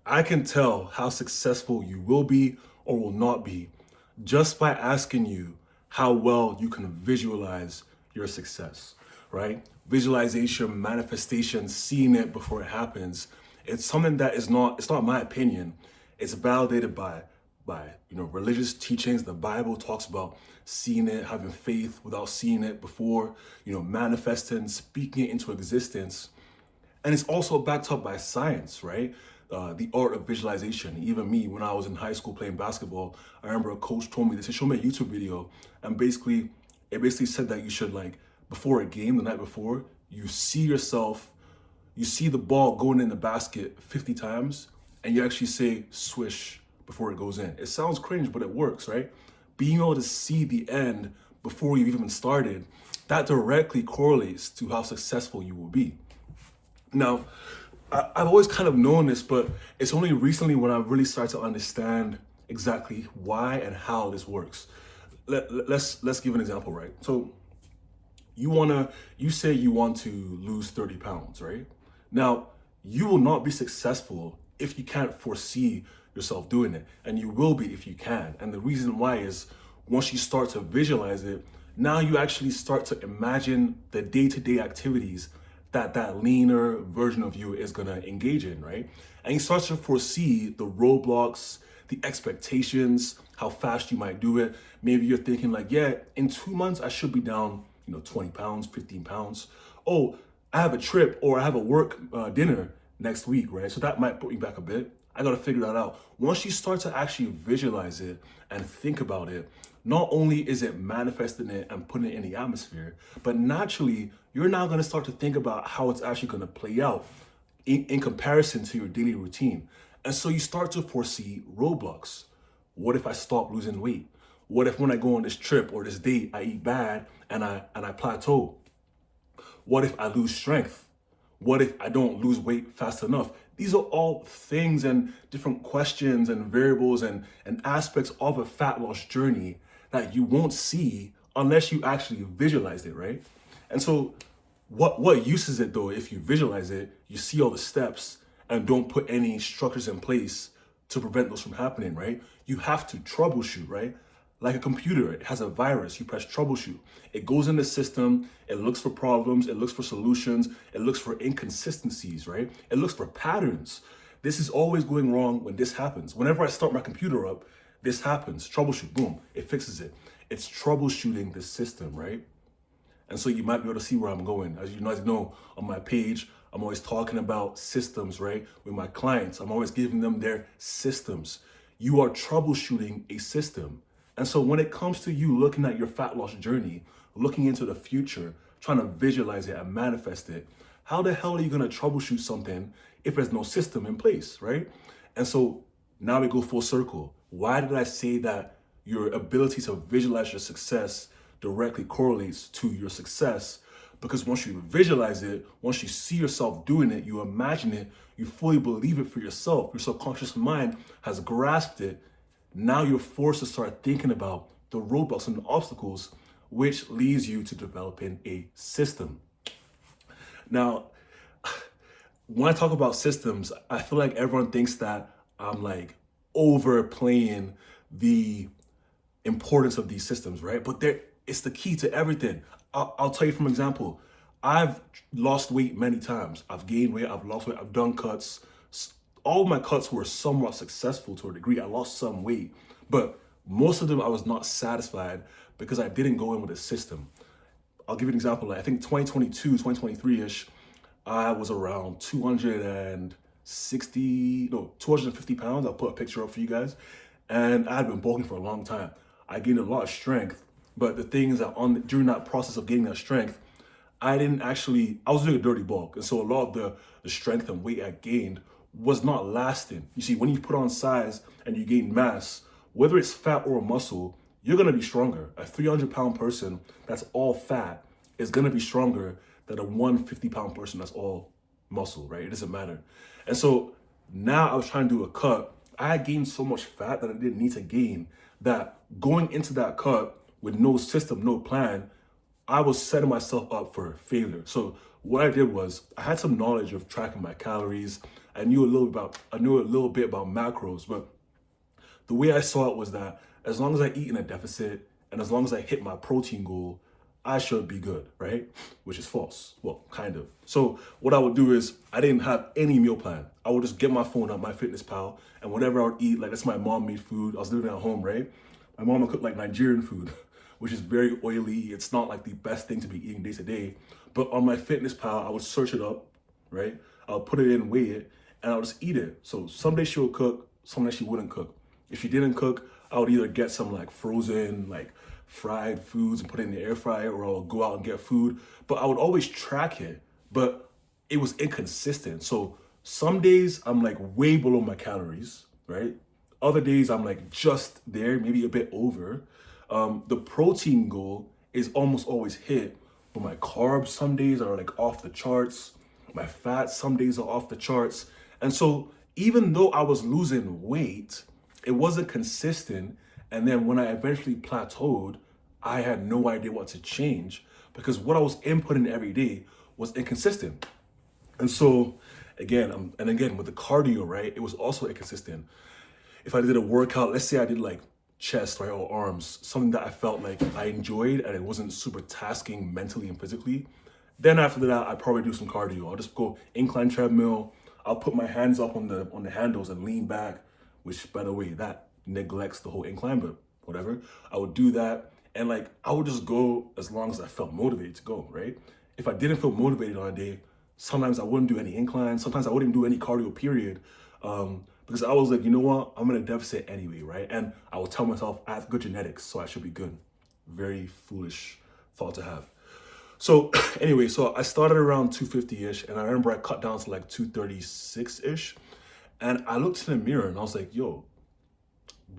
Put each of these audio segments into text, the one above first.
I can tell how successful you will be or will not be just by asking you how well you can visualize your success, right? Visualization, manifestation, seeing it before it happens. It's something that it's not my opinion. It's validated by religious teachings. The Bible talks about seeing it, having faith without seeing it before, manifesting, speaking it into existence. And it's also backed up by science, right? The art of visualization. Even me, when I was in high school playing basketball, I remember a coach told me, they said, show me a YouTube video. And it basically said that you should, like, before a game, the night before, you see the ball going in the basket 50 times, and you actually say swish before it goes in. It sounds cringe, but it works, right? Being able to see the end before you've even started, that directly correlates to how successful you will be. Now, I've always kind of known this, but it's only recently when I really started to understand exactly why and how this works. Let's give an example, right? So you say you want to lose 30 pounds, right? Now, you will not be successful if you can't foresee yourself doing it, and you will be if you can. And the reason why is once you start to visualize it, now you actually start to imagine the day-to-day activities that leaner version of you is gonna engage in, right? And you start to foresee the roadblocks, the expectations, how fast you might do it. Maybe you're thinking like, yeah, in 2 months I should be down, 20 pounds, 15 pounds. Oh, I have a trip or I have a work dinner next week, right? So that might put me back a bit. I gotta figure that out. Once you start to actually visualize it and think about it, not only is it manifesting it and putting it in the atmosphere, but naturally, you're now gonna start to think about how it's actually gonna play out in comparison to your daily routine. And so you start to foresee roadblocks. What if I stop losing weight? What if when I go on this trip or this date, I eat bad and I plateau? What if I lose strength? What if I don't lose weight fast enough? These are all things and different questions and variables and aspects of a fat loss journey that you won't see unless you actually visualize it, right? And so what use is it though if you visualize it, you see all the steps and don't put any structures in place to prevent those from happening, right? You have to troubleshoot, right? Like a computer, it has a virus, you press troubleshoot. It goes in the system, it looks for problems, it looks for solutions, it looks for inconsistencies, right? It looks for patterns. This is always going wrong when this happens. Whenever I start my computer up, this happens. Troubleshoot, boom, it fixes it. It's troubleshooting the system, right? And so you might be able to see where I'm going. As you know, on my page, I'm always talking about systems, right? With my clients, I'm always giving them their systems. You are troubleshooting a system. And so when it comes to you looking at your fat loss journey, looking into the future, trying to visualize it and manifest it, how the hell are you going to troubleshoot something if there's no system in place, right? And so now we go full circle. Why did I say that your ability to visualize your success directly correlates to your success? Because once you visualize it, once you see yourself doing it, you imagine it, you fully believe it for yourself. Your subconscious mind has grasped it. Now you're forced to start thinking about the roadblocks and the obstacles, which leads you to developing a system. Now, when I talk about systems, I feel like everyone thinks that I'm like overplaying the importance of these systems, right? But it's the key to everything. I'll tell you from example. I've lost weight many times. I've gained weight, I've lost weight, I've done cuts. All of my cuts were somewhat successful to a degree. I lost some weight, but most of them I was not satisfied because I didn't go in with a system. I'll give you an example. Like I think 2022, 2023-ish, I was around 250 pounds. I'll put a picture up for you guys. And I had been bulking for a long time. I gained a lot of strength, but the thing is that during that process of gaining that strength, I was doing a dirty bulk. And so a lot of the strength and weight I gained was not lasting. You see, when you put on size and you gain mass, whether it's fat or muscle, you're gonna be stronger. A 300-pound person that's all fat is gonna be stronger than a 150-pound person that's all muscle, right? It doesn't matter. And so now I was trying to do a cut. I had gained so much fat that I didn't need to gain, that going into that cut with no system, no plan, I was setting myself up for failure. So what I did was I had some knowledge of tracking my calories. I knew a little bit about macros, but the way I saw it was that as long as I eat in a deficit and as long as I hit my protein goal, I should be good, right? Which is false. Well, kind of. So what I would do is I didn't have any meal plan. I would just get my phone up, my fitness pal, and whatever I would eat, like that's my mom made food. I was living at home, right? My mom would cook like Nigerian food, which is very oily. It's not like the best thing to be eating day to day. But on my fitness pal, I would search it up, right? I would put it in, weigh it, and I would just eat it. So some days she would cook, some days she wouldn't cook. If she didn't cook, I would either get some like frozen, like fried foods and put it in the air fryer, or I would go out and get food. But I would always track it, but it was inconsistent. So some days I'm like way below my calories, right? Other days I'm like just there, maybe a bit over. The protein goal is almost always hit, but my carbs some days are like off the charts. My fats some days are off the charts. And so even though I was losing weight, it wasn't consistent. And then when I eventually plateaued, I had no idea what to change because what I was inputting every day was inconsistent. And so again, with the cardio, right, it was also inconsistent. If I did a workout, let's say I did like chest, right, or arms, something that I felt like I enjoyed and it wasn't super tasking mentally and physically, then after that, I'd probably do some cardio. I'll just go incline treadmill. I'll put my hands up on the handles and lean back, which by the way, that neglects the whole incline, but whatever. I would do that. And like, I would just go as long as I felt motivated to go, right? If I didn't feel motivated on a day, sometimes I wouldn't do any incline. Sometimes I wouldn't do any cardio, period. Because I was like, you know what? I'm in a deficit anyway, right? And I would tell myself I have good genetics, so I should be good. Very foolish thought to have. So anyway, so I started around 250-ish, and I remember I cut down to like 236-ish. And I looked in the mirror and I was like, yo,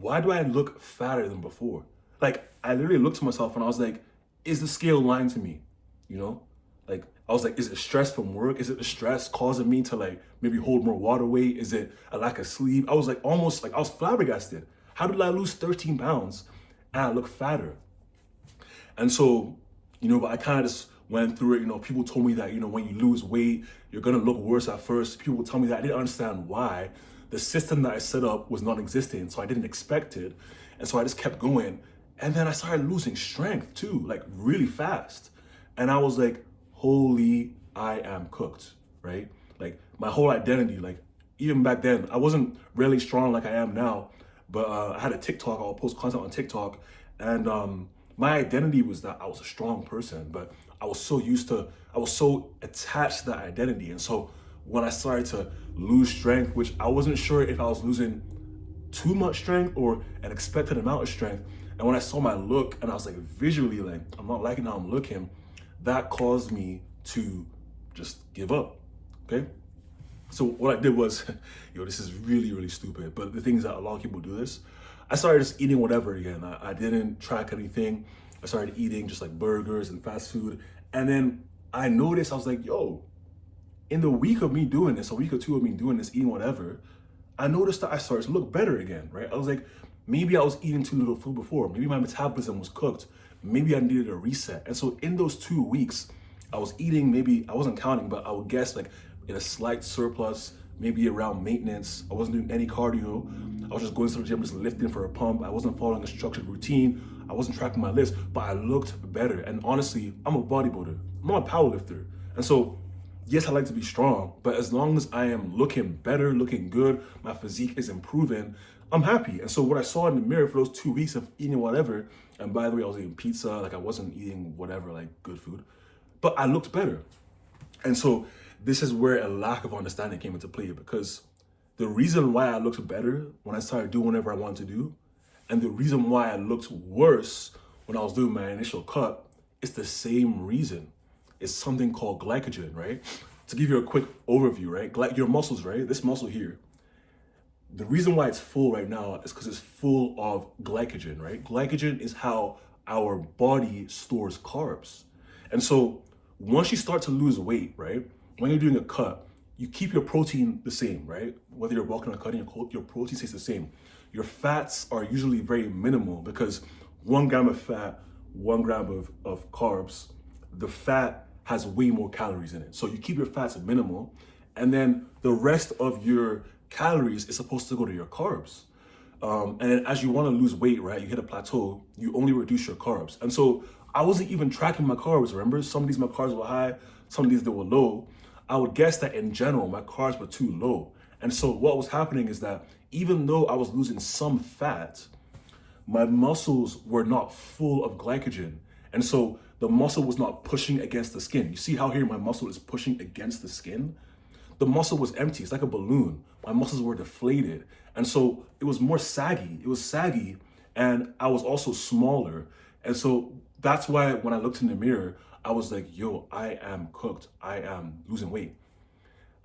why do I look fatter than before? Like, I literally looked to myself and I was like, is the scale lying to me? You know? Like, I was like, is it stress from work? Is it the stress causing me to like maybe hold more water weight? Is it a lack of sleep? I was like, almost like I was flabbergasted. How did I lose 13 pounds and I look fatter? And so, but I kind of just went through it. People told me that, when you lose weight, you're going to look worse at first. People would tell me that. I didn't understand why. The system that I set up was non-existent, so I didn't expect it. And so I just kept going. And then I started losing strength too, like really fast. And I was like, holy, I am cooked, right? Like my whole identity, like even back then, I wasn't really strong like I am now, but I had a TikTok, I'll post content on TikTok. And my identity was that I was a strong person, but I was so attached to that identity. And so when I started to lose strength, which I wasn't sure if I was losing too much strength or an expected amount of strength. And when I saw my look and I was like visually like, I'm not liking how I'm looking, that caused me to just give up, okay? So what I did was, this is really, really stupid, but the thing is that a lot of people do this. I started just eating whatever again. I didn't track anything. I started eating just like burgers and fast food. And then I noticed, I was like, yo, in the week of me doing this, a week or two of me doing this, eating whatever, I noticed that I started to look better again, right? I was like, maybe I was eating too little food before. Maybe my metabolism was cooked. Maybe I needed a reset. And so in those 2 weeks, I was eating, maybe, I wasn't counting, but I would guess like in a slight surplus, maybe around maintenance. I wasn't doing any cardio. I was just going to the gym, just lifting for a pump. I wasn't following a structured routine. I wasn't tracking my lifts, but I looked better. And honestly, I'm a bodybuilder. I'm not a power lifter. And so, yes, I like to be strong, but as long as I am looking better, looking good, my physique is improving, I'm happy. And so what I saw in the mirror for those 2 weeks of eating whatever, and by the way, I was eating pizza, like I wasn't eating whatever, like good food, but I looked better. And so this is where a lack of understanding came into play, because the reason why I looked better when I started doing whatever I wanted to do, and the reason why I looked worse when I was doing my initial cut, is the same reason. It's something called glycogen, right? To give you a quick overview, right? Your muscles, right? This muscle here, the reason why it's full right now is because it's full of glycogen, right? Glycogen is how our body stores carbs. And so once you start to lose weight, right? When you're doing a cut, you keep your protein the same, right? Whether you're bulking or cutting, your protein stays the same. Your fats are usually very minimal because 1 gram of fat, 1 gram of carbs, the fat has way more calories in it. So you keep your fats minimal, And then the rest of your calories is supposed to go to your carbs. And then as you want to lose weight, right, you hit a plateau, you only reduce your carbs. And so I wasn't even tracking my carbs, remember? Some of these my carbs were high, some of these they were low. I would guess that in general, my carbs were too low. And so what was happening is that even though I was losing some fat, my muscles were not full of glycogen. And so the muscle was not pushing against the skin. You see how here my muscle is pushing against the skin? The muscle was empty. It's like a balloon. My muscles were deflated. And so it was more saggy. It was saggy, and I was also smaller. And so that's why when I looked in the mirror, I was like, yo, I am cooked. I am losing weight.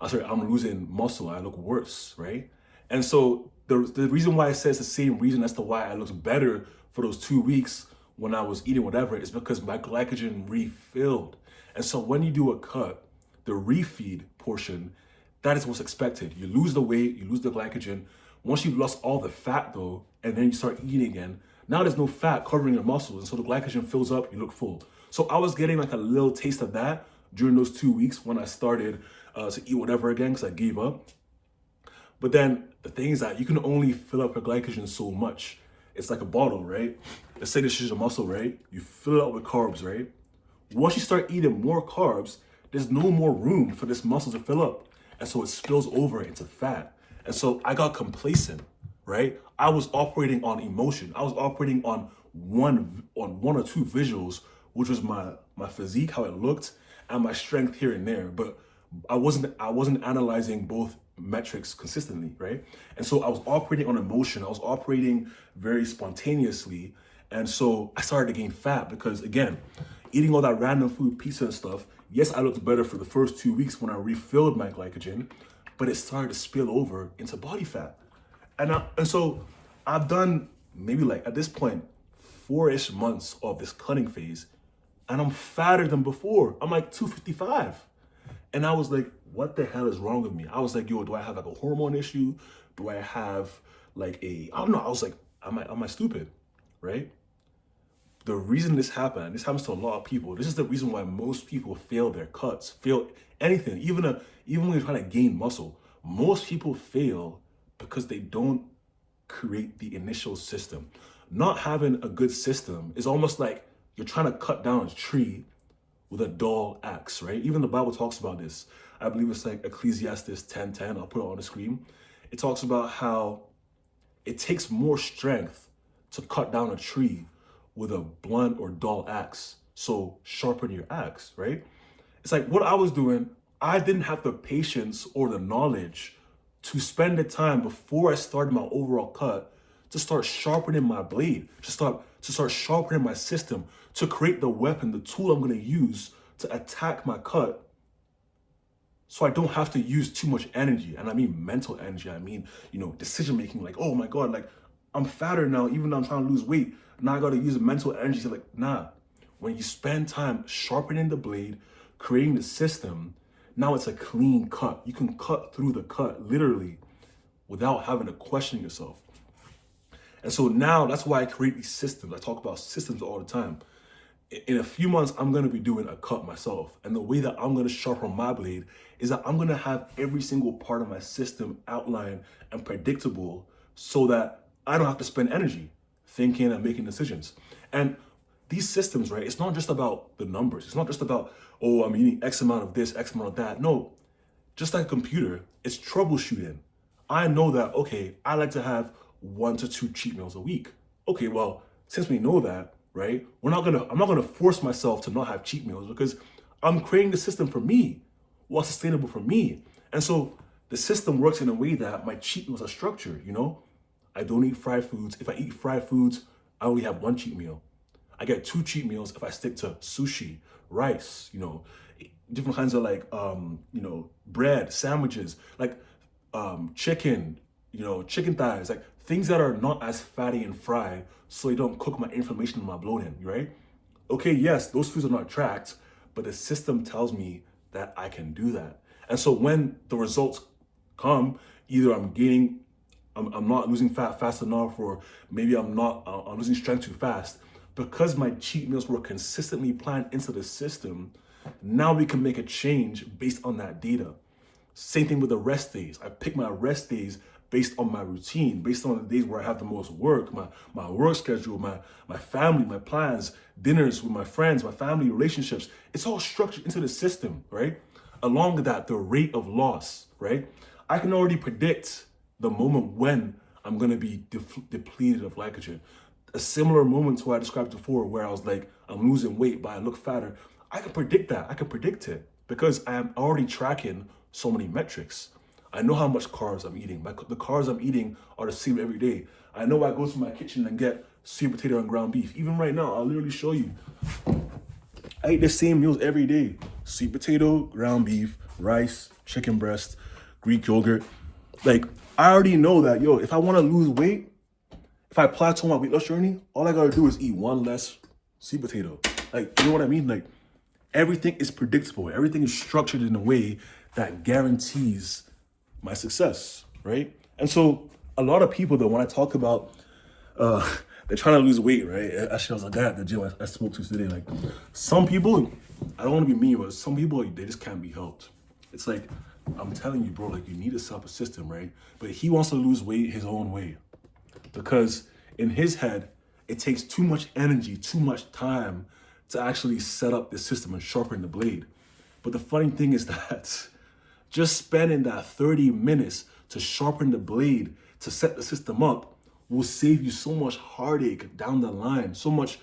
I'm losing muscle. I look worse, right? And so the reason why I say it's the same reason as to why I looked better for those 2 weeks when I was eating whatever is because my glycogen refilled. And so when you do a cut, the refeed portion, that is what's expected. You lose the weight, you lose the glycogen. Once you've lost all the fat though, and then you start eating again, now there's no fat covering your muscles. And so the glycogen fills up, you look full. So I was getting like a little taste of that during those 2 weeks when I started to eat whatever again because I gave up. But then the thing is that you can only fill up your glycogen so much. It's like a bottle, right? Let's say this is your muscle, right? You fill it up with carbs, right? Once you start eating more carbs, there's no more room for this muscle to fill up. And so it spills over into fat. And so I got complacent, right? I was operating on emotion. I was operating on one or two visuals, which was my physique, how it looked, and my strength here and there. But I wasn't analyzing both metrics consistently, right? And so I was operating on emotion. I was operating very spontaneously. And so I started to gain fat because, again, eating all that random food, pizza and stuff, yes, I looked better for the first 2 weeks when I refilled my glycogen, but it started to spill over into body fat. And so I've done maybe like at this point, 4-ish months of this cutting phase, and I'm fatter than before. I'm like 255. And I was like, what the hell is wrong with me? I was like, yo, do I have like a hormone issue? Do I have like I don't know. I was like, am I stupid, right? The reason this happened, this happens to a lot of people. This is the reason why most people fail their cuts, fail anything, even when you're trying to gain muscle. Most people fail because they don't create the initial system. Not having a good system is almost like you're trying to cut down a tree with a dull axe, right? Even the Bible talks about this. I believe it's like Ecclesiastes 10:10. I'll put it on the screen. It talks about how it takes more strength to cut down a tree with a blunt or dull axe. So sharpen your axe, right? It's like what I was doing, I didn't have the patience or the knowledge to spend the time before I started my overall cut to start sharpening my blade, to start sharpening my system, to create the weapon, the tool I'm gonna use to attack my cut so I don't have to use too much energy. And I mean mental energy. I mean, decision making, like, oh my God, like I'm fatter now, even though I'm trying to lose weight. Now I gotta use mental energy to like, nah. When you spend time sharpening the blade, creating the system, now it's a clean cut. You can cut through the cut literally without having to question yourself. And so now that's why I create these systems. I talk about systems all the time. In a few months, I'm gonna be doing a cut myself. And the way that I'm gonna sharpen my blade is that I'm gonna have every single part of my system outlined and predictable so that I don't have to spend energy thinking and making decisions. And these systems, right, it's not just about the numbers. It's not just about, oh, I'm eating X amount of this, X amount of that. No, just like a computer, it's troubleshooting. I know that, okay, I like to have 1 to 2 cheat meals a week. Okay, well, since we know that, right, I'm not gonna force myself to not have cheat meals because I'm creating the system for me, what's sustainable for me. And so the system works in a way that my cheat meals are structured, I don't eat fried foods. If I eat fried foods, I only have 1 cheat meal. I get 2 cheat meals if I stick to sushi, rice, different kinds of like, bread, sandwiches, like chicken, chicken thighs, like things that are not as fatty and fried so they don't cook my inflammation and my bloating, right? Okay, yes, those foods are not tracked, but the system tells me that I can do that. And so when the results come, either I'm not losing fat fast enough, or maybe I'm losing strength too fast. Because my cheat meals were consistently planned into the system, now we can make a change based on that data. Same thing with the rest days. I pick my rest days based on my routine, based on the days where I have the most work, my work schedule, my family, my plans, dinners with my friends, my family, relationships. It's all structured into the system, right? Along with that, the rate of loss, right? I can already predict the moment when I'm gonna be depleted of glycogen. A similar moment to what I described before, where I was like, I'm losing weight, but I look fatter. I can predict that. I can predict it because I am already tracking so many metrics. I know how much carbs I'm eating. The carbs I'm eating are the same every day. I know I go to my kitchen and get sweet potato and ground beef. Even right now, I'll literally show you. I eat the same meals every day. Sweet potato, ground beef, rice, chicken breast, Greek yogurt. Like, I already know that, yo, if I want to lose weight, if I plateau my weight loss journey, all I gotta do is eat one less sweet potato. Like, you know what I mean? Like, everything is predictable. Everything is structured in a way that guarantees my success, right? And so a lot of people, though, when I talk about they're trying to lose weight, right? Actually, I was like, I at the gym, I spoke to today. Like, some people, I don't want to be mean, but some people, they just can't be helped. It's like, I'm telling you, bro, like, you need to set up a system, right? But he wants to lose weight his own way. Because in his head, it takes too much energy, too much time to actually set up the system and sharpen the blade. But the funny thing is that just spending that 30 minutes to sharpen the blade, to set the system up, will save you so much heartache down the line. So much,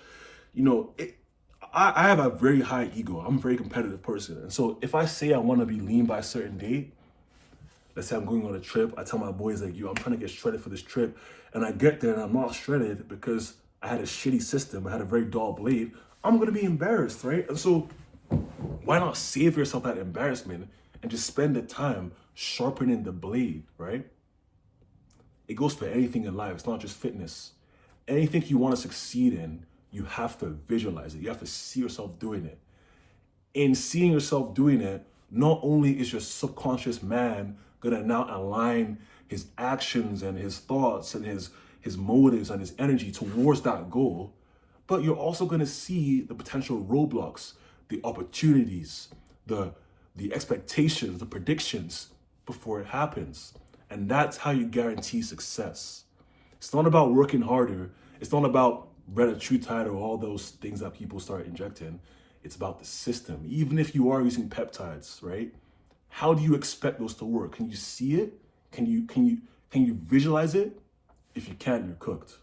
I have a very high ego. I'm a very competitive person. And so if I say I want to be lean by a certain date, let's say I'm going on a trip, I tell my boys, like, yo, I'm trying to get shredded for this trip. And I get there and I'm not shredded because I had a shitty system. I had a very dull blade. I'm going to be embarrassed, right? And so why not save yourself that embarrassment and just spend the time sharpening the blade, right? It goes for anything in life. It's not just fitness. Anything you want to succeed in, you have to visualize it. You have to see yourself doing it. In seeing yourself doing it, not only is your subconscious man gonna now align his actions and his thoughts and his motives and his energy towards that goal, but you're also gonna see the potential roadblocks, the opportunities, the expectations, the predictions before it happens. And that's how you guarantee success. It's not about working harder. It's not about retatrutide or all those things that people start injecting. It's about the system. Even if you are using peptides, right? How do you expect those to work? Can you see it? Can you visualize it? If you can't, you're cooked.